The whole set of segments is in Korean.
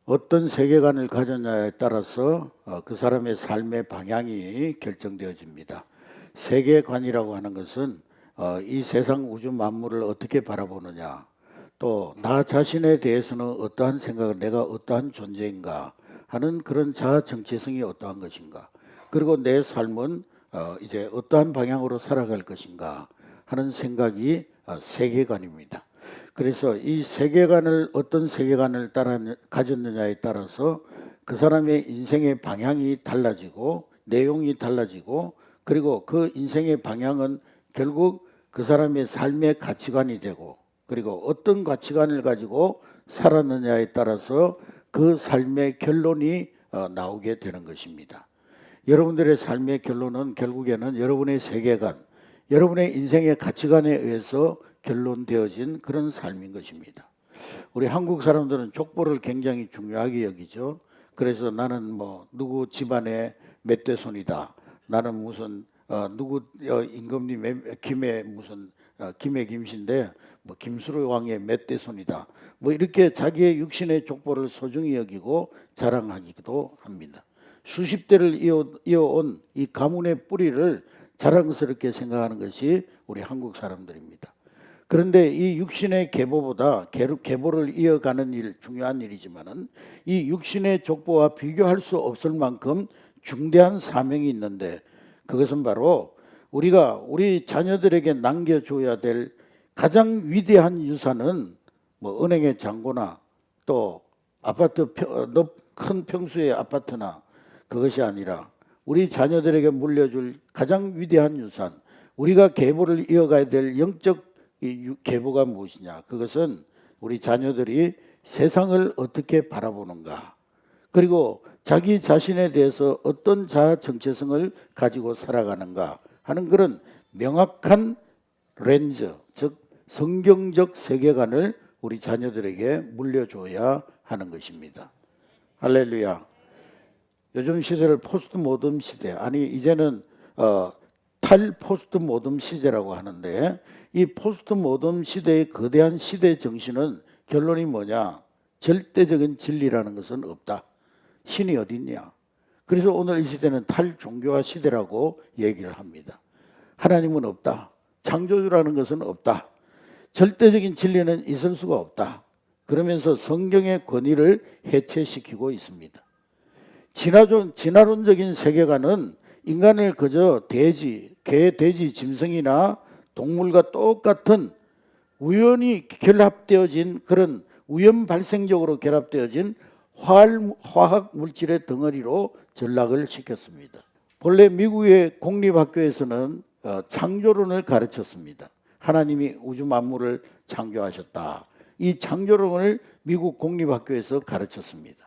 어떤 세계관을 가졌냐에 따라서 그 사람의 삶의 방향이 결정되어집니다. 세계관이라고 하는 것은 이 세상 우주 만물을 어떻게 바라보느냐, 또 나 자신에 대해서는 어떠한 생각을, 내가 어떠한 존재인가 하는 그런 자아 정체성이 어떠한 것인가, 그리고 내 삶은 이제 어떠한 방향으로 살아갈 것인가 하는 생각이 세계관입니다. 그래서 이 세계관을 어떤 세계관을 가졌느냐에 따라서 그 사람의 인생의 방향이 달라지고 내용이 달라지고, 그리고 그 인생의 방향은 결국 그 사람의 삶의 가치관이 되고, 그리고 어떤 가치관을 가지고 살았느냐에 따라서 그 삶의 결론이 나오게 되는 것입니다. 여러분들의 삶의 결론은 결국에는 여러분의 세계관, 여러분의 인생의 가치관에 의해서 결론되어진 그런 삶인 것입니다. 우리 한국 사람들은 족보를 굉장히 중요하게 여기죠. 그래서 나는 뭐 누구 집안의 맏대손이다, 나는 무슨 누구 임금님 김의 무슨 김의 김씨인데 뭐 김수로 왕의 맏대손이다, 뭐 이렇게 자기의 육신의 족보를 소중히 여기고 자랑하기도 합니다. 수십 대를 이어온 이 가문의 뿌리를 자랑스럽게 생각하는 것이 우리 한국 사람들입니다. 그런데 이 육신의 계보보다 계보를 이어가는 일, 중요한 일이지만은 이 육신의 족보와 비교할 수 없을 만큼 중대한 사명이 있는데, 그것은 바로 우리가 우리 자녀들에게 남겨줘야 될 가장 위대한 유산은 뭐 은행의 잔고나 또 아파트 큰 평수의 아파트나 그것이 아니라 우리 자녀들에게 물려줄 가장 위대한 유산, 우리가 계보를 이어가야 될 영적 계보가 무엇이냐, 그것은 우리 자녀들이 세상을 어떻게 바라보는가, 그리고 자기 자신에 대해서 어떤 자아 정체성을 가지고 살아가는가 하는 그런 명확한 렌즈, 즉 성경적 세계관을 우리 자녀들에게 물려줘야 하는 것입니다. 할렐루야. 요즘 시대를 포스트 모던 시대, 아니 이제는 탈포스트 모던 시대라고 하는데, 이 포스트 모던 시대의 거대한 시대 정신은 결론이 뭐냐? 절대적인 진리라는 것은 없다. 신이 어디 있냐? 그래서 오늘 이 시대는 탈종교화 시대라고 얘기를 합니다. 하나님은 없다. 창조주라는 것은 없다. 절대적인 진리는 있을 수가 없다. 그러면서 성경의 권위를 해체시키고 있습니다. 진화론적인 세계관은 인간을 그저 돼지, 개, 돼지, 짐승이나 동물과 똑같은 우연히 결합되어진, 그런 우연 발생적으로 결합되어진 화학 물질의 덩어리로 전락을 시켰습니다. 본래 미국의 공립학교에서는 창조론을 가르쳤습니다. 하나님이 우주 만물을 창조하셨다. 이 창조론을 미국 공립학교에서 가르쳤습니다.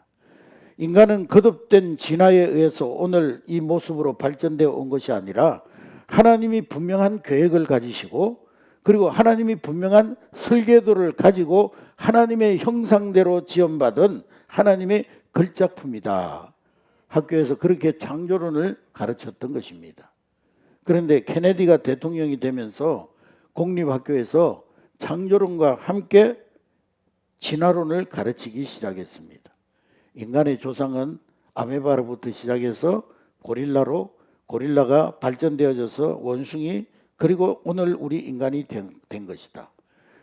인간은 거듭된 진화에 의해서 오늘 이 모습으로 발전되어 온 것이 아니라 하나님이 분명한 계획을 가지시고, 그리고 하나님이 분명한 설계도를 가지고 하나님의 형상대로 지원받은 하나님의 걸작품이다. 학교에서 그렇게 창조론을 가르쳤던 것입니다. 그런데 케네디가 대통령이 되면서 공립학교에서 창조론과 함께 진화론을 가르치기 시작했습니다. 인간의 조상은 아메바로부터 시작해서 고릴라로, 고릴라가 발전되어져서 원숭이, 그리고 오늘 우리 인간이 된 것이다.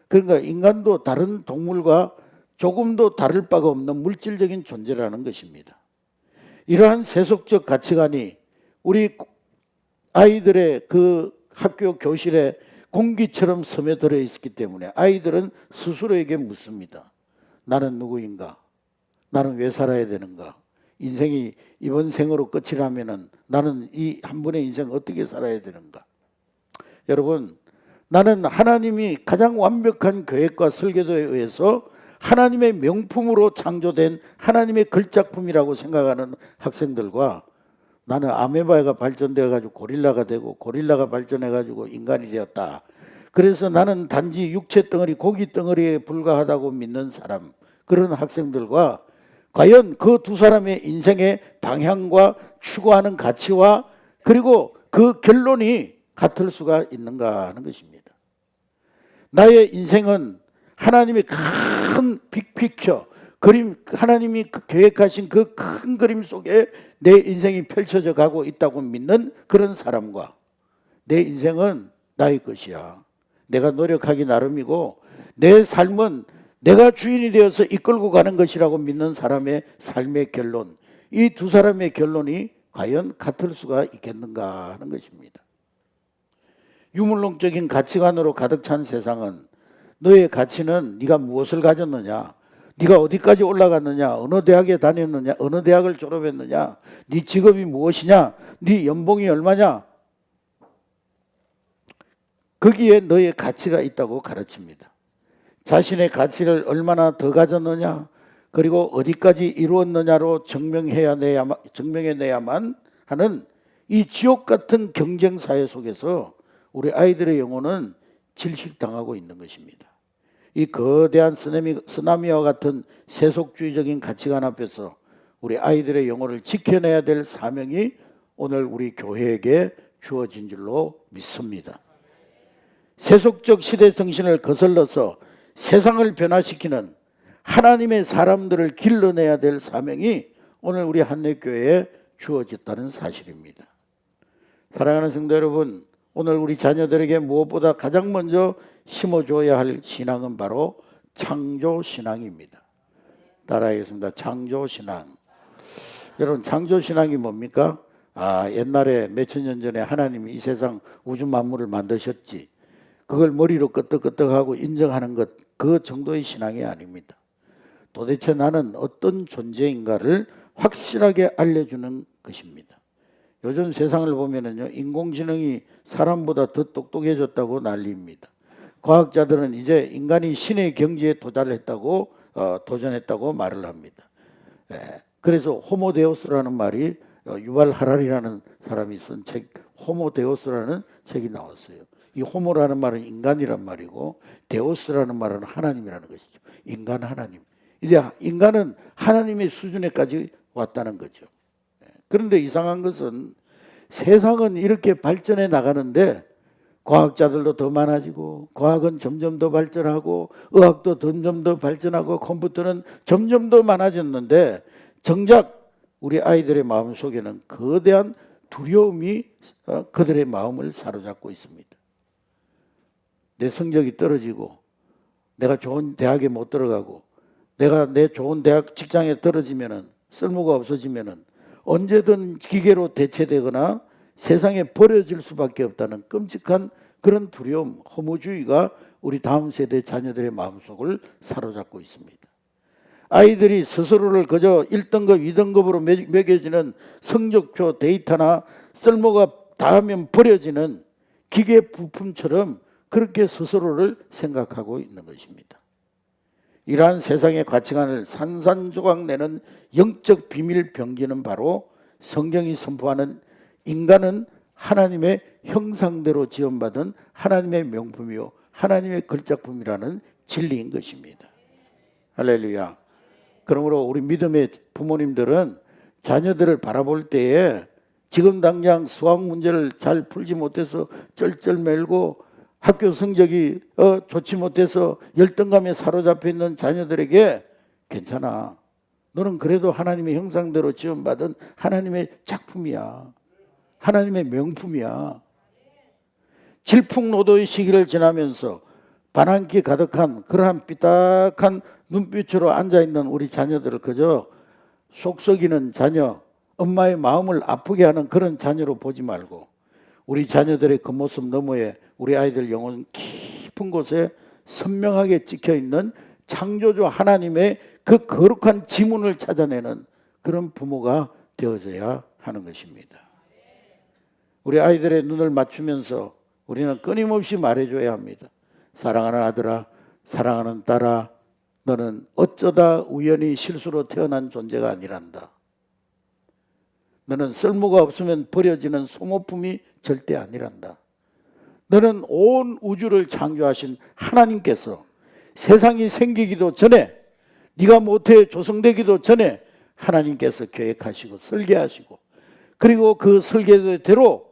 그러니까 인간도 다른 동물과 조금도 다를 바가 없는 물질적인 존재라는 것입니다. 이러한 세속적 가치관이 우리 아이들의 그 학교 교실에 공기처럼 스며들어 있기 때문에 아이들은 스스로에게 묻습니다. 나는 누구인가? 나는 왜 살아야 되는가? 인생이 이번 생으로 끝이라면은 나는 이 한 번의 인생 어떻게 살아야 되는가? 여러분, 나는 하나님이 가장 완벽한 계획과 설계도에 의해서 하나님의 명품으로 창조된 하나님의 걸작품이라고 생각하는 학생들과, 나는 아메바가 발전되어 가지고 고릴라가 되고 고릴라가 발전해 가지고 인간이 되었다, 그래서 나는 단지 육체 덩어리, 고기 덩어리에 불과하다고 믿는 사람, 그런 학생들과 과연 그 두 사람의 인생의 방향과 추구하는 가치와 그리고 그 결론이 같을 수가 있는가 하는 것입니다. 나의 인생은 하나님의 큰 빅피처, 그림, 하나님이 계획하신 그 큰 그림 속에 내 인생이 펼쳐져 가고 있다고 믿는 그런 사람과 내 인생은 나의 것이야, 내가 노력하기 나름이고 내 삶은 내가 주인이 되어서 이끌고 가는 것이라고 믿는 사람의 삶의 결론, 이 두 사람의 결론이 과연 같을 수가 있겠는가 하는 것입니다. 유물론적인 가치관으로 가득 찬 세상은 너의 가치는 네가 무엇을 가졌느냐, 네가 어디까지 올라갔느냐, 어느 대학에 다녔느냐, 어느 대학을 졸업했느냐, 네 직업이 무엇이냐, 네 연봉이 얼마냐, 거기에 너의 가치가 있다고 가르칩니다. 자신의 가치를 얼마나 더 가졌느냐, 그리고 어디까지 이루었느냐로 증명해내야만 하는 이 지옥 같은 경쟁 사회 속에서 우리 아이들의 영혼은 질식당하고 있는 것입니다. 이 거대한 쓰나미와 같은 세속주의적인 가치관 앞에서 우리 아이들의 영혼을 지켜내야 될 사명이 오늘 우리 교회에게 주어진 줄로 믿습니다. 세속적 시대 정신을 거슬러서 세상을 변화시키는 하나님의 사람들을 길러내야 될 사명이 오늘 우리 한례교회에 주어졌다는 사실입니다. 사랑하는 성도 여러분, 오늘 우리 자녀들에게 무엇보다 가장 먼저 심어줘야 할 신앙은 바로 창조신앙입니다. 따라하겠습니다. 창조신앙. 여러분, 창조신앙이 뭡니까? 옛날에 몇천 년 전에 하나님이 이 세상 우주 만물을 만드셨지, 그걸 머리로 끄떡끄떡하고 인정하는 것, 그 정도의 신앙이 아닙니다. 도대체 나는 어떤 존재인가를 확실하게 알려주는 것입니다. 요즘 세상을 보면은요, 인공지능이 사람보다 더 똑똑해졌다고 난리입니다. 과학자들은 이제 인간이 신의 경지에 도전했다고 말을 합니다. 그래서 호모데우스라는 말이 유발 하라리라는 사람이 쓴 책, 호모데우스라는 책이 나왔어요. 이 호모라는 말은 인간이란 말이고 데우스라는 말은 하나님이라는 것이죠. 인간, 하나님. 이제 인간은 하나님의 수준에까지 왔다는 거죠. 그런데 이상한 것은 세상은 이렇게 발전해 나가는데 과학자들도 더 많아지고, 과학은 점점 더 발전하고, 의학도 점점 더 발전하고, 컴퓨터는 점점 더 많아졌는데 정작 우리 아이들의 마음속에는 거대한 두려움이 그들의 마음을 사로잡고 있습니다. 내 성적이 떨어지고, 내가 좋은 대학에 못 들어가고, 내가 내 좋은 대학 직장에 떨어지면은, 쓸모가 없어지면은 언제든 기계로 대체되거나 세상에 버려질 수밖에 없다는 끔찍한 그런 두려움, 허무주의가 우리 다음 세대 자녀들의 마음속을 사로잡고 있습니다. 아이들이 스스로를 그저 1등급, 2등급으로 매겨지는 성적표 데이터나 쓸모가 닿으면 버려지는 기계 부품처럼 그렇게 스스로를 생각하고 있는 것입니다. 이러한 세상의 가치관을 산산조각 내는 영적 비밀 병기는 바로 성경이 선포하는 인간은 하나님의 형상대로 지음받은 하나님의 명품이요 하나님의 걸작품이라는 진리인 것입니다. 할렐루야. 그러므로 우리 믿음의 부모님들은 자녀들을 바라볼 때에 지금 당장 수학 문제를 잘 풀지 못해서 쩔쩔매고 학교 성적이 좋지 못해서 열등감에 사로잡혀 있는 자녀들에게 괜찮아, 너는 그래도 하나님의 형상대로 지음받은 하나님의 작품이야, 하나님의 명품이야. 질풍노도의 시기를 지나면서 반항기 가득한 그러한 삐딱한 눈빛으로 앉아있는 우리 자녀들을 그저 속썩이는 자녀, 엄마의 마음을 아프게 하는 그런 자녀로 보지 말고 우리 자녀들의 그 모습 너머에 우리 아이들 영혼 깊은 곳에 선명하게 찍혀있는 창조주 하나님의 그 거룩한 지문을 찾아내는 그런 부모가 되어져야 하는 것입니다. 우리 아이들의 눈을 맞추면서 우리는 끊임없이 말해줘야 합니다. 사랑하는 아들아, 사랑하는 딸아, 너는 어쩌다 우연히 실수로 태어난 존재가 아니란다. 너는 쓸모가 없으면 버려지는 소모품이 절대 아니란다. 너는 온 우주를 창조하신 하나님께서 세상이 생기기도 전에, 네가 모태에 조성되기도 전에 하나님께서 계획하시고 설계하시고, 그리고 그 설계대로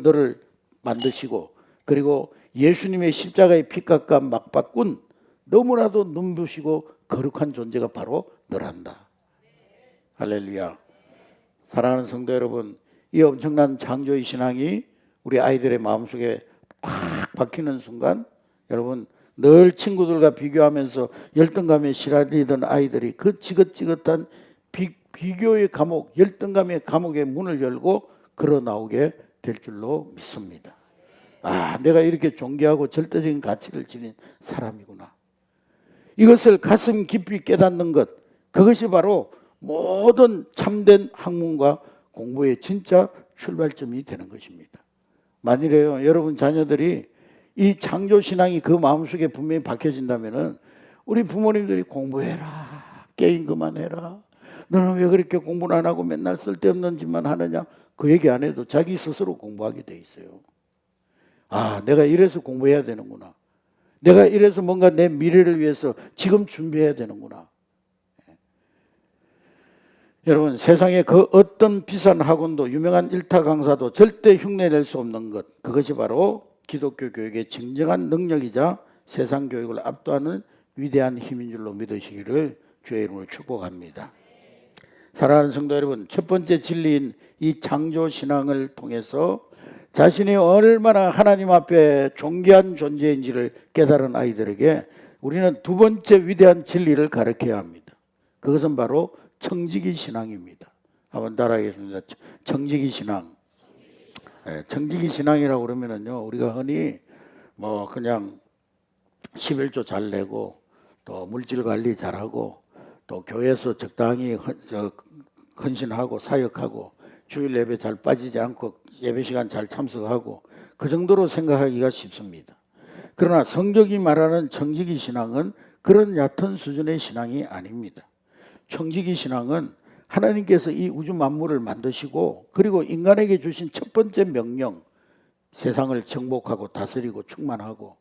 너를 만드시고, 그리고 예수님의 십자가의 피값과 막바꾼 너무나도 눈부시고 거룩한 존재가 바로 너란다. 할렐루야. 사랑하는 성도 여러분, 이 엄청난 창조의 신앙이 우리 아이들의 마음속에 팍 박히는 순간, 여러분 늘 친구들과 비교하면서 열등감에 시달리던 아이들이 그 지긋지긋한 비교의 감옥, 열등감의 감옥의 문을 열고 걸어 나오게 될 줄로 믿습니다. 아, 내가 이렇게 존귀하고 절대적인 가치를 지닌 사람이구나. 이것을 가슴 깊이 깨닫는 것, 그것이 바로 모든 참된 학문과 공부의 진짜 출발점이 되는 것입니다. 만일에요, 여러분 자녀들이 이 창조신앙이 그 마음속에 분명히 박혀진다면은 우리 부모님들이 공부해라, 게임 그만해라, 너는 왜 그렇게 공부를 안 하고 맨날 쓸데없는 짓만 하느냐, 그 얘기 안 해도 자기 스스로 공부하게 돼 있어요. 아, 내가 이래서 공부해야 되는구나, 내가 이래서 뭔가 내 미래를 위해서 지금 준비해야 되는구나. 여러분, 세상에 그 어떤 비싼 학원도, 유명한 일타 강사도 절대 흉내낼 수 없는 것, 그것이 바로 기독교 교육의 진정한 능력이자 세상 교육을 압도하는 위대한 힘인 줄로 믿으시기를 주의 이름으로 축복합니다. 사랑하는 성도 여러분, 첫 번째 진리인 이 창조신앙을 통해서 자신이 얼마나 하나님 앞에 존귀한 존재인지를 깨달은 아이들에게 우리는 두 번째 위대한 진리를 가르쳐야 합니다. 그것은 바로 청지기 신앙입니다. 한번 따라하겠습니다. 청지기 신앙. 네, 청지기 신앙이라고 그러면은요, 우리가 흔히 뭐 그냥 11조 잘 내고 또 물질 관리 잘하고 또 교회에서 적당히 헌신하고 사역하고 주일 예배 잘 빠지지 않고 예배 시간 잘 참석하고 그 정도로 생각하기가 쉽습니다. 그러나 성경이 말하는 청지기 신앙은 그런 얕은 수준의 신앙이 아닙니다. 청지기 신앙은 하나님께서 이 우주 만물을 만드시고 그리고 인간에게 주신 첫 번째 명령, 세상을 정복하고 다스리고 충만하고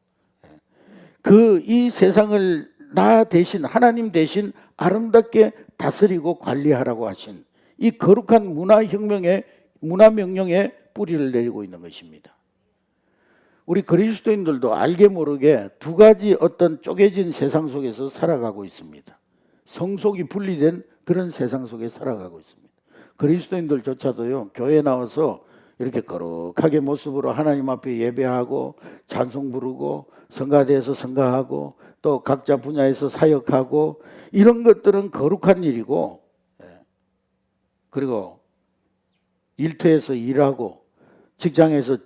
그 이 세상을 나 대신, 하나님 대신 아름답게 다스리고 관리하라고 하신 이 거룩한 문화 명령에 뿌리를 내리고 있는 것입니다. 우리 그리스도인들도 알게 모르게 두 가지 어떤 쪼개진 세상 속에서 살아가고 있습니다. 성속이 분리된 그런 세상 속에 살아가고 있습니다. 그리스도인들조차도요, 교회에 나와서 이렇게 거룩하게 모습으로 하나님 앞에 예배하고 찬송 부르고 성가대에서 성가하고 또 각자 분야에서 사역하고 이런 것들은 거룩한 일이고, 그리고 일터에서 일하고 직장에서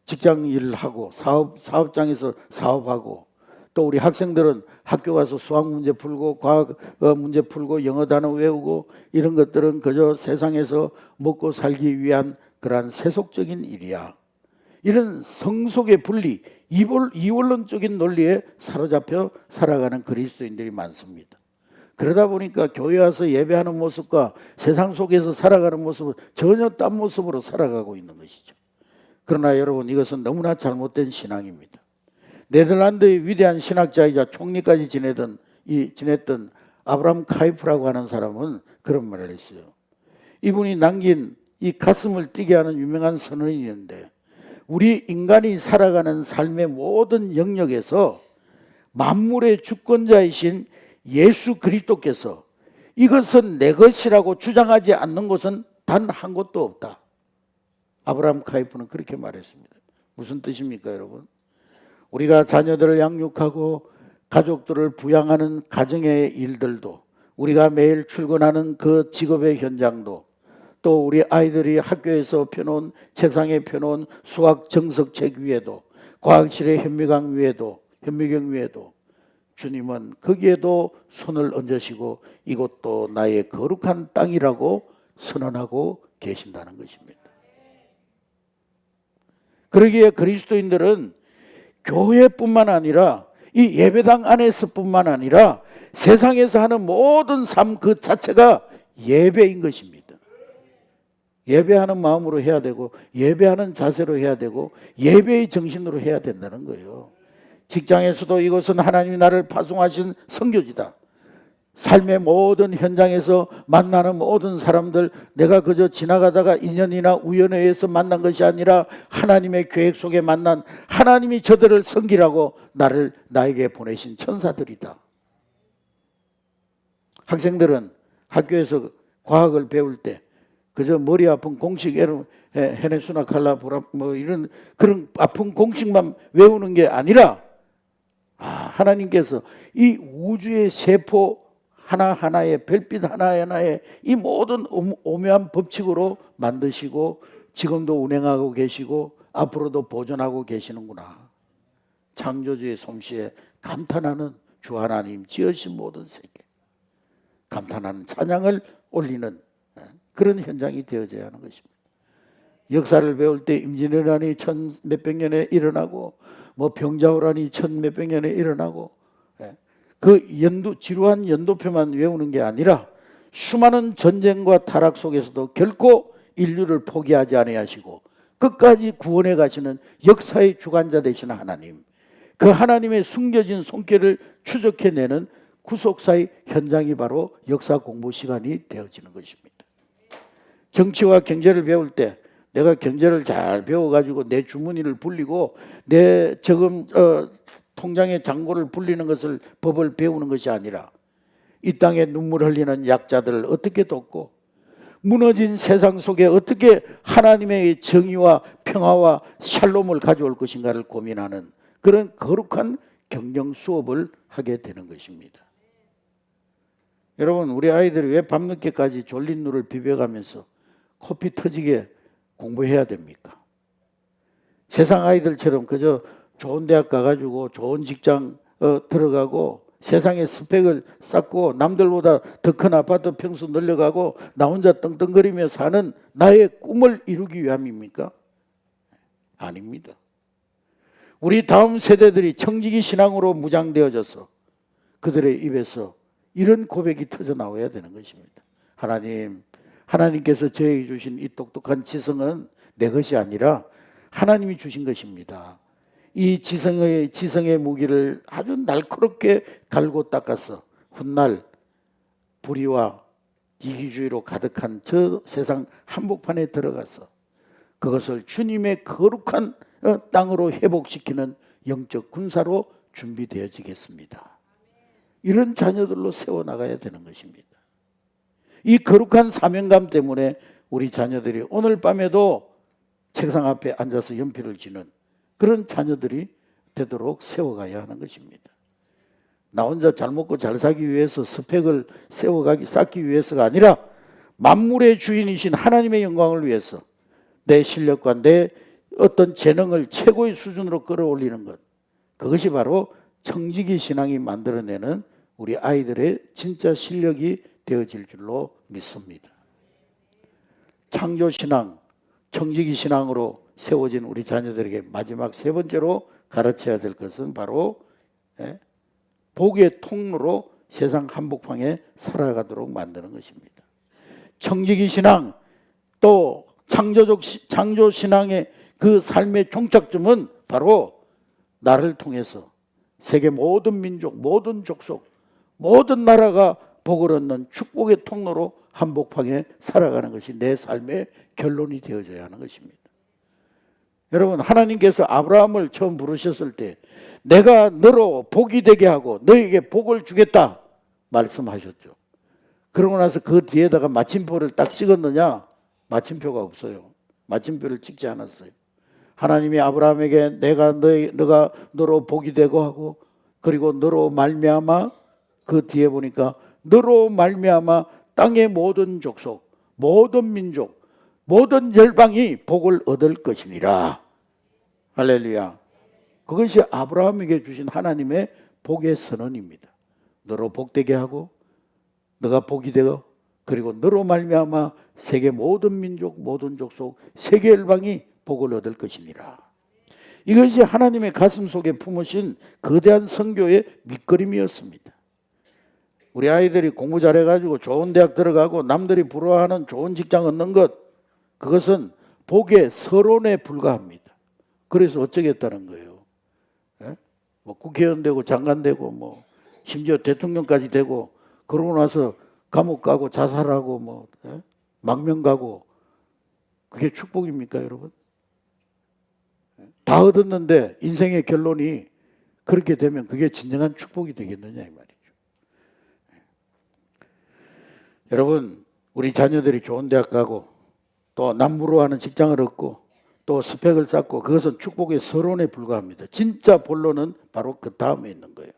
직장 일을 하고 사업장에서 사업하고 또 우리 학생들은 학교 가서 수학 문제 풀고 과학 문제 풀고 영어 단어 외우고 이런 것들은 그저 세상에서 먹고 살기 위한 그러한 세속적인 일이야. 이런 성속의 분리, 이원론적인 논리에 사로잡혀 살아가는 그리스도인들이 많습니다. 그러다 보니까 교회 와서 예배하는 모습과 세상 속에서 살아가는 모습은 전혀 딴 모습으로 살아가고 있는 것이죠. 그러나 여러분, 이것은 너무나 잘못된 신앙입니다. 네덜란드의 위대한 신학자이자 총리까지 지냈던 아브라함 카이프라고 하는 사람은 그런 말을 했어요. 이분이 남긴 이 가슴을 뛰게 하는 유명한 선언이 있는데, 우리 인간이 살아가는 삶의 모든 영역에서 만물의 주권자이신 예수 그리스도께서 이것은 내 것이라고 주장하지 않는 것은 단 한 곳도 없다. 아브라함 카이프는 그렇게 말했습니다. 무슨 뜻입니까, 여러분? 우리가 자녀들을 양육하고 가족들을 부양하는 가정의 일들도, 우리가 매일 출근하는 그 직업의 현장도, 또 우리 아이들이 학교에서 펴놓은 책상에 펴놓은 수학 정석책 위에도, 과학실의 현미경 위에도 주님은 거기에도 손을 얹으시고 이곳도 나의 거룩한 땅이라고 선언하고 계신다는 것입니다. 그러기에 그리스도인들은 교회뿐만 아니라 이 예배당 안에서뿐만 아니라 세상에서 하는 모든 삶 그 자체가 예배인 것입니다. 예배하는 마음으로 해야 되고 예배하는 자세로 해야 되고 예배의 정신으로 해야 된다는 거예요. 직장에서도 이것은 하나님이 나를 파송하신 선교지다. 삶의 모든 현장에서 만나는 모든 사람들, 내가 그저 지나가다가 인연이나 우연에 의해서 만난 것이 아니라 하나님의 계획 속에 만난, 하나님이 저들을 섬기라고 나에게 보내신 천사들이다. 학생들은 학교에서 과학을 배울 때 그저 머리 아픈 공식 헤네수나 칼라브라 뭐 이런 그런 아픈 공식만 외우는 게 아니라 하나님께서 이 우주의 세포 하나하나의 별빛 하나하나의 이 모든 오묘한 법칙으로 만드시고 지금도 운행하고 계시고 앞으로도 보존하고 계시는구나. 창조주의 솜씨에 감탄하는 주 하나님 지으신 모든 세계, 감탄하는 찬양을 올리는 그런 현장이 되어져야 하는 것입니다. 역사를 배울 때 임진왜란이 천 몇백 년에 일어나고 뭐 병자호란이 천 몇백 년에 일어나고 그 지루한 연도표만 외우는 게 아니라 수많은 전쟁과 타락 속에서도 결코 인류를 포기하지 아니하시고 끝까지 구원해 가시는 역사의 주관자 되시는 하나님, 그 하나님의 숨겨진 손길을 추적해내는 구속사의 현장이 바로 역사 공부 시간이 되어지는 것입니다. 정치와 경제를 배울 때 내가 경제를 잘 배워가지고 내 주머니를 불리고 내 통장의 잔고를 불리는 것을 법을 배우는 것이 아니라 이 땅에 눈물 흘리는 약자들을 어떻게 돕고 무너진 세상 속에 어떻게 하나님의 정의와 평화와 샬롬을 가져올 것인가를 고민하는 그런 거룩한 경영 수업을 하게 되는 것입니다. 여러분, 우리 아이들이 왜 밤늦게까지 졸린 눈을 비벼가면서 코피 터지게 공부해야 됩니까? 세상 아이들처럼 그저 좋은 대학 가가지고 좋은 직장 들어가고 세상의 스펙을 쌓고 남들보다 더 큰 아파트 평수 늘려가고 나 혼자 떵떵거리며 사는 나의 꿈을 이루기 위함입니까? 아닙니다. 우리 다음 세대들이 청지기 신앙으로 무장되어져서 그들의 입에서 이런 고백이 터져 나와야 되는 것입니다. 하나님께서 저에게 주신 이 똑똑한 지성은 내 것이 아니라 하나님이 주신 것입니다. 이 지성의 무기를 아주 날카롭게 갈고 닦아서 훗날 불의와 이기주의로 가득한 저 세상 한복판에 들어가서 그것을 주님의 거룩한 땅으로 회복시키는 영적 군사로 준비되어지겠습니다. 이런 자녀들로 세워나가야 되는 것입니다. 이 거룩한 사명감 때문에 우리 자녀들이 오늘 밤에도 책상 앞에 앉아서 연필을 쥐는 그런 자녀들이 되도록 세워가야 하는 것입니다. 나 혼자 잘 먹고 잘 살기 위해서 스펙을 쌓기 위해서가 아니라 만물의 주인이신 하나님의 영광을 위해서 내 실력과 내 어떤 재능을 최고의 수준으로 끌어올리는 것, 그것이 바로 청지기 신앙이 만들어내는 우리 아이들의 진짜 실력이 되어질 줄로 믿습니다. 창조신앙, 청지기신앙으로 세워진 우리 자녀들에게 마지막 세 번째로 가르쳐야 될 것은 바로 복의 통로로 세상 한복판에 살아가도록 만드는 것입니다. 청지기신앙 또 창조신앙의 그 삶의 종착점은 바로 나를 통해서 세계 모든 민족, 모든 족속, 모든 나라가 복을 얻는 축복의 통로로 한복판에 살아가는 것이 내 삶의 결론이 되어져야 하는 것입니다. 여러분, 하나님께서 아브라함을 처음 부르셨을 때 내가 너로 복이 되게 하고 너에게 복을 주겠다 말씀하셨죠. 그러고 나서 그 뒤에다가 마침표를 딱 찍었느냐? 마침표가 없어요. 마침표를 찍지 않았어요. 하나님이 아브라함에게 너가 너로 복이 되고 하고 그리고 너로 말미암아 그 뒤에 보니까 너로 말미암아 땅의 모든 족속, 모든 민족, 모든 열방이 복을 얻을 것이니라. 할렐루야. 그것이 아브라함에게 주신 하나님의 복의 선언입니다. 너로 복되게 하고 너가 복이 되고 그리고 너로 말미암아 세계 모든 민족, 모든 족속, 세계 열방이 복을 얻을 것이니라. 이것이 하나님의 가슴 속에 품으신 거대한 선교의 밑거림이었습니다. 우리 아이들이 공부 잘해가지고 좋은 대학 들어가고 남들이 부러워하는 좋은 직장 얻는 것, 그것은 복의 서론에 불과합니다. 그래서 어쩌겠다는 거예요. 뭐 국회의원 되고 장관 되고 뭐 심지어 대통령까지 되고 그러고 나서 감옥 가고 자살하고 뭐 망명 가고 그게 축복입니까, 여러분? 다 얻었는데 인생의 결론이 그렇게 되면 그게 진정한 축복이 되겠느냐 이 말이죠. 여러분, 우리 자녀들이 좋은 대학 가고 또 남부로 하는 직장을 얻고 또 스펙을 쌓고 그것은 축복의 서론에 불과합니다. 진짜 본론은 바로 그 다음에 있는 거예요.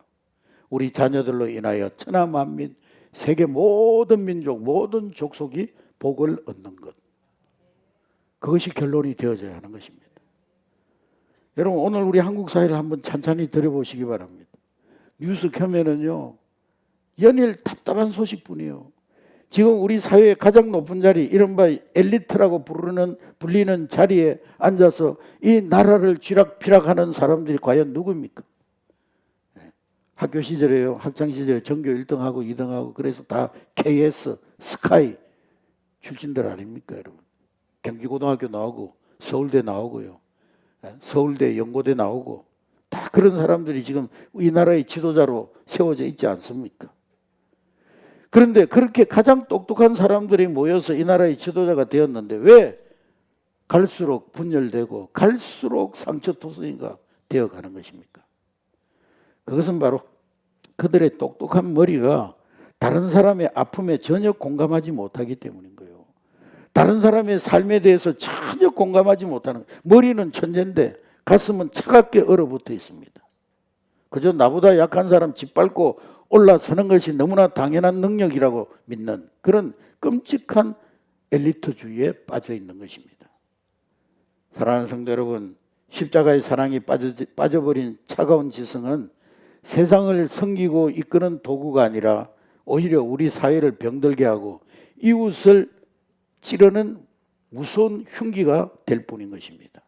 우리 자녀들로 인하여 천하 만민, 세계 모든 민족, 모든 족속이 복을 얻는 것. 그것이 결론이 되어져야 하는 것입니다. 여러분, 오늘 우리 한국 사회를 한번 찬찬히 들여보시기 바랍니다. 뉴스 켜면은요, 연일 답답한 소식뿐이요. 지금 우리 사회의 가장 높은 자리, 이른바 엘리트라고 불리는 자리에 앉아서 이 나라를 쥐락펴락하는 사람들이 과연 누구입니까? 학교 시절에요. 학창 시절에 전교 1등하고 2등하고 그래서 다 KS, 스카이 출신들 아닙니까, 여러분? 경기고등학교 나오고 서울대 나오고요. 서울대, 연고대 나오고 다 그런 사람들이 지금 이 나라의 지도자로 세워져 있지 않습니까? 그런데 그렇게 가장 똑똑한 사람들이 모여서 이 나라의 지도자가 되었는데 왜 갈수록 분열되고 갈수록 상처토성이가 되어가는 것입니까? 그것은 바로 그들의 똑똑한 머리가 다른 사람의 아픔에 전혀 공감하지 못하기 때문인 거예요. 다른 사람의 삶에 대해서 전혀 공감하지 못하는 거예요. 머리는 천재인데 가슴은 차갑게 얼어붙어 있습니다. 그저 나보다 약한 사람 짓밟고 올라서는 것이 너무나 당연한 능력이라고 믿는 그런 끔찍한 엘리트주의에 빠져 있는 것입니다. 사랑하는 성도 여러분, 십자가의 사랑이 빠져버린 차가운 지성은 세상을 섬기고 이끄는 도구가 아니라 오히려 우리 사회를 병들게 하고 이웃을 찌르는 무서운 흉기가 될 뿐인 것입니다.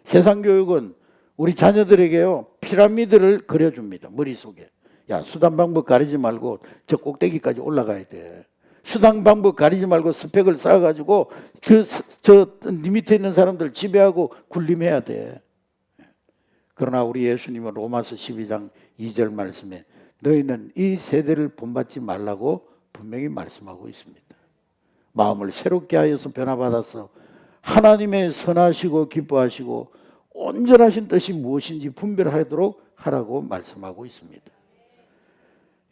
세상 교육은 우리 자녀들에게요, 피라미드를 그려줍니다. 머릿속에. 야, 수단 방법 가리지 말고 저 꼭대기까지 올라가야 돼. 수단 방법 가리지 말고 스펙을 쌓아가지고 네 밑에 있는 사람들 지배하고 군림해야 돼. 그러나 우리 예수님은 로마서 12장 2절 말씀에 너희는 이 세대를 본받지 말라고 분명히 말씀하고 있습니다. 마음을 새롭게 하여서 변화받아서 하나님의 선하시고 기뻐하시고 온전하신 뜻이 무엇인지 분별하도록 하라고 말씀하고 있습니다.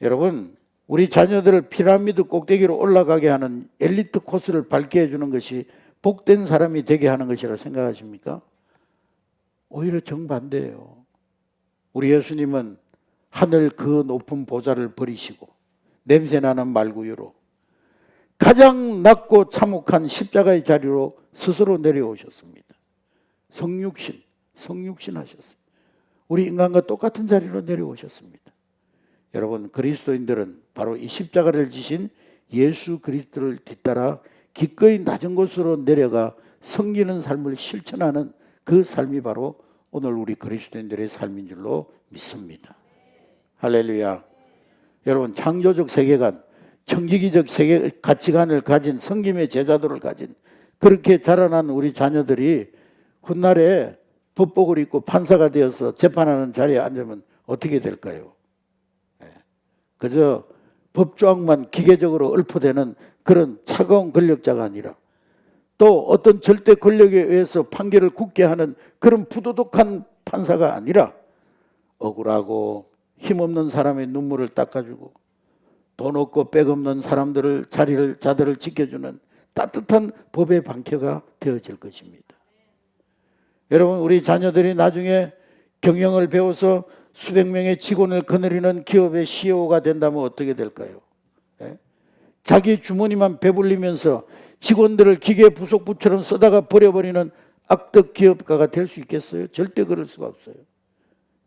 여러분, 우리 자녀들을 피라미드 꼭대기로 올라가게 하는 엘리트 코스를 밟게 해주는 것이 복된 사람이 되게 하는 것이라고 생각하십니까? 오히려 정반대예요. 우리 예수님은 하늘 그 높은 보좌를 버리시고 냄새나는 말구유로 가장 낮고 참혹한 십자가의 자리로 스스로 내려오셨습니다. 성육신 하셨어요. 우리 인간과 똑같은 자리로 내려오셨습니다. 여러분, 그리스도인들은 바로 이 십자가를 지신 예수 그리스도를 뒤따라 기꺼이 낮은 곳으로 내려가 섬기는 삶을 실천하는 그 삶이 바로 오늘 우리 그리스도인들의 삶인 줄로 믿습니다. 할렐루야. 여러분, 창조적 세계관, 청지기적 가치관을 가진 성김의 제자도를 가진 그렇게 자라난 우리 자녀들이 훗날에 법복을 입고 판사가 되어서 재판하는 자리에 앉으면 어떻게 될까요? 그저 법조항만 기계적으로 읊어대는 그런 차가운 권력자가 아니라 또 어떤 절대 권력에 의해서 판결을 굳게 하는 그런 부도덕한 판사가 아니라 억울하고 힘없는 사람의 눈물을 닦아주고 돈 없고 백 없는 자들을 지켜주는 따뜻한 법의 방패가 되어질 것입니다. 여러분, 우리 자녀들이 나중에 경영을 배워서 수백 명의 직원을 거느리는 기업의 CEO가 된다면 어떻게 될까요? 자기 주머니만 배불리면서 직원들을 기계 부속부처럼 쓰다가 버려버리는 악덕 기업가가 될 수 있겠어요? 절대 그럴 수가 없어요.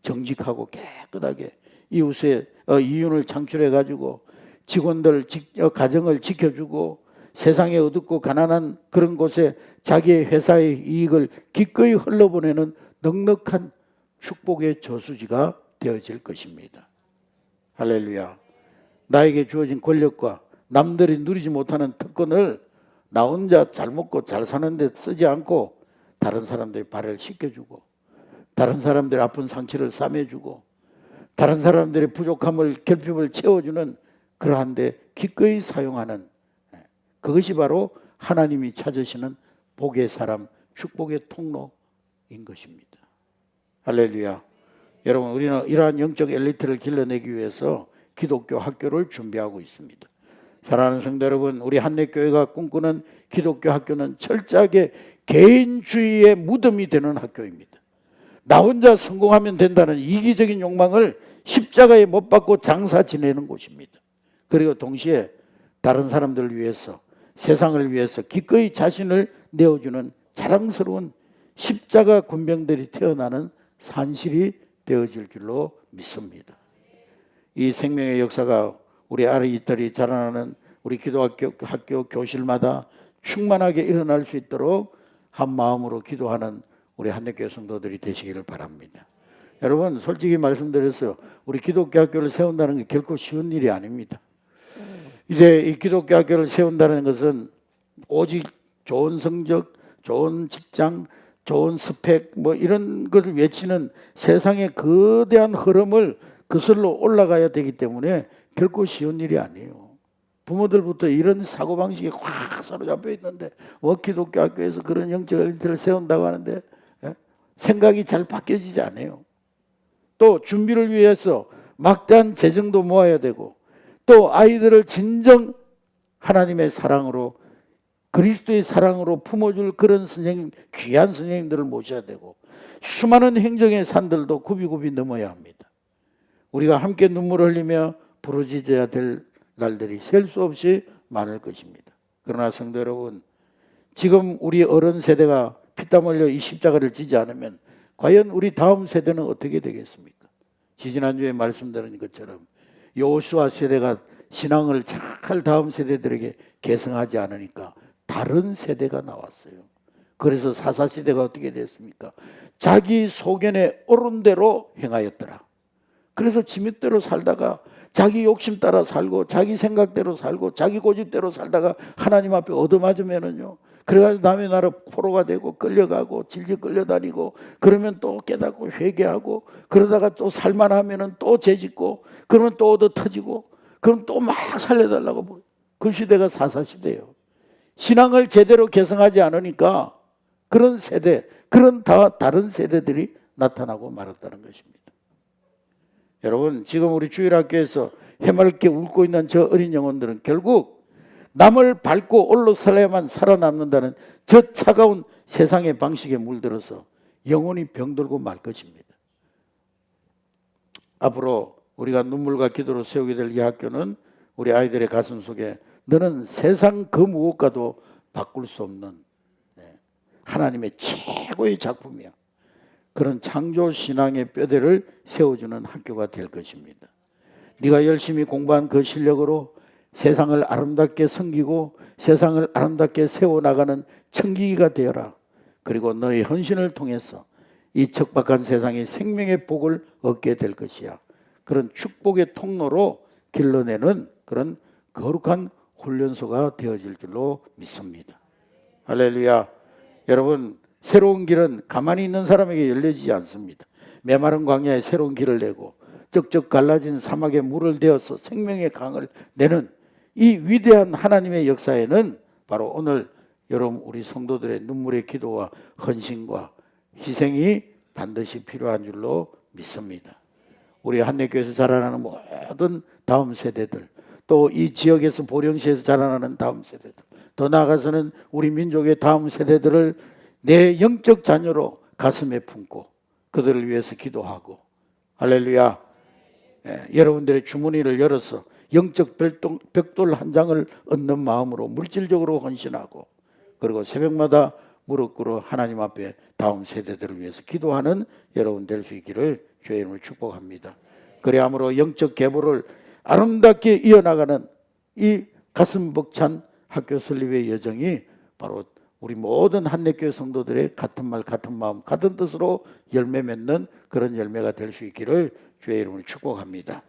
정직하고 깨끗하게 이웃의 이윤을 창출해가지고 직원들 가정을 지켜주고 세상에 어둡고 가난한 그런 곳에 자기의 회사의 이익을 기꺼이 흘러보내는 넉넉한 축복의 저수지가 되어질 것입니다. 할렐루야. 나에게 주어진 권력과 남들이 누리지 못하는 특권을 나 혼자 잘 먹고 잘 사는 데 쓰지 않고 다른 사람들이 발을 씻겨주고 다른 사람들의 아픈 상처를 싸매주고 다른 사람들의 부족함을 결핍을 채워주는 그러한 데 기꺼이 사용하는 그것이 바로 하나님이 찾으시는 복의 사람, 축복의 통로인 것입니다. 할렐루야. 여러분, 우리는 이러한 영적 엘리트를 길러내기 위해서 기독교 학교를 준비하고 있습니다. 사랑하는 성도 여러분, 우리 한내교회가 꿈꾸는 기독교 학교는 철저하게 개인주의의 무덤이 되는 학교입니다. 나 혼자 성공하면 된다는 이기적인 욕망을 십자가에 못 박고 장사 지내는 곳입니다. 그리고 동시에 다른 사람들을 위해서, 세상을 위해서 기꺼이 자신을 내어주는 자랑스러운 십자가 군병들이 태어나는 산실이 되어질 줄로 믿습니다. 이 생명의 역사가 우리 아래 이딸이 자라나는 우리 기도학교 학교 교실마다 충만하게 일어날 수 있도록 한 마음으로 기도하는 우리 한내교회 성도들이 되시기를 바랍니다. 여러분, 솔직히 말씀드려서 우리 기독교 학교를 세운다는 게 결코 쉬운 일이 아닙니다. 이제 이 기독교 학교를 세운다는 것은 오직 좋은 성적, 좋은 직장, 좋은 스펙 뭐 이런 것을 외치는 세상의 거대한 흐름을 그슬로 올라가야 되기 때문에 결코 쉬운 일이 아니에요. 부모들부터 이런 사고방식에 확 사로잡혀 있는데 기독교 학교에서 그런 영적 엘리트를 세운다고 하는데 생각이 잘 바뀌어지지 않아요. 또 준비를 위해서 막대한 재정도 모아야 되고 또 아이들을 진정 하나님의 사랑으로 그리스도의 사랑으로 품어줄 그런 선생님, 귀한 선생님들을 모셔야 되고 수많은 행정의 산들도 굽이굽이 넘어야 합니다. 우리가 함께 눈물을 흘리며 부르짖어야 될 날들이 셀 수 없이 많을 것입니다. 그러나 성도 여러분, 지금 우리 어른 세대가 피땀 흘려 이 십자가를 지지 않으면 과연 우리 다음 세대는 어떻게 되겠습니까? 지지난주에 말씀드린 것처럼 여호수아 세대가 신앙을 잘 다음 세대들에게 계승하지 않으니까 다른 세대가 나왔어요. 그래서 사사시대가 어떻게 됐습니까? 자기 소견에 옳은 대로 행하였더라. 그래서 지멋대로 살다가 자기 욕심 따라 살고 자기 생각대로 살고 자기 고집대로 살다가 하나님 앞에 얻어맞으면은요, 그래가지고 남의 나라 포로가 되고 끌려가고 질질 끌려다니고 그러면 또 깨닫고 회개하고 그러다가 또 살만하면은 또 죄짓고 그러면 또 얻어 터지고 그럼 또 막 살려달라고. 그 시대가 사사시대예요. 신앙을 제대로 개성하지 않으니까 그런 세대, 그런 다른 세대들이 나타나고 말았다는 것입니다. 여러분, 지금 우리 주일학교에서 해맑게 웃고 있는 저 어린 영혼들은 결국 남을 밟고 올라 살아야만 살아남는다는 저 차가운 세상의 방식에 물들어서 영혼이 병들고 말 것입니다. 앞으로 우리가 눈물과 기도로 세우게 될 이 학교는 우리 아이들의 가슴 속에 너는 세상 그 무엇과도 바꿀 수 없는 하나님의 최고의 작품이야. 그런 창조신앙의 뼈대를 세워주는 학교가 될 것입니다. 네가 열심히 공부한 그 실력으로 세상을 아름답게 섬기고 세상을 아름답게 세워나가는 청기기가 되어라. 그리고 너의 헌신을 통해서 이 척박한 세상에 생명의 복을 얻게 될 것이야. 그런 축복의 통로로 길러내는 그런 거룩한 훈련소가 되어질 줄로 믿습니다. 할렐루야. 여러분, 새로운 길은 가만히 있는 사람에게 열려지지 않습니다. 메마른 광야에 새로운 길을 내고 쩍쩍 갈라진 사막에 물을 대어서 생명의 강을 내는 이 위대한 하나님의 역사에는 바로 오늘 여러분 우리 성도들의 눈물의 기도와 헌신과 희생이 반드시 필요한 줄로 믿습니다. 우리 한내교회에서 자라나는 모든 다음 세대들, 또 이 지역에서 보령시에서 자라나는 다음 세대들, 더 나아가서는 우리 민족의 다음 세대들을 내 영적 자녀로 가슴에 품고 그들을 위해서 기도하고, 할렐루야. 여러분들의 주머니를 열어서 영적 벽돌 한 장을 얻는 마음으로 물질적으로 헌신하고, 그리고 새벽마다 무릎 꿇어 하나님 앞에 다음 세대들을 위해서 기도하는 여러분 될 수 있기를 주의 이름으로 축복합니다. 그래야므로 영적 계보를 아름답게 이어나가는 이 가슴 벅찬 학교 설립의 여정이 바로 우리 모든 한내교회 성도들의 같은 말 같은 마음 같은 뜻으로 열매 맺는 그런 열매가 될 수 있기를 주의 이름으로 축복합니다.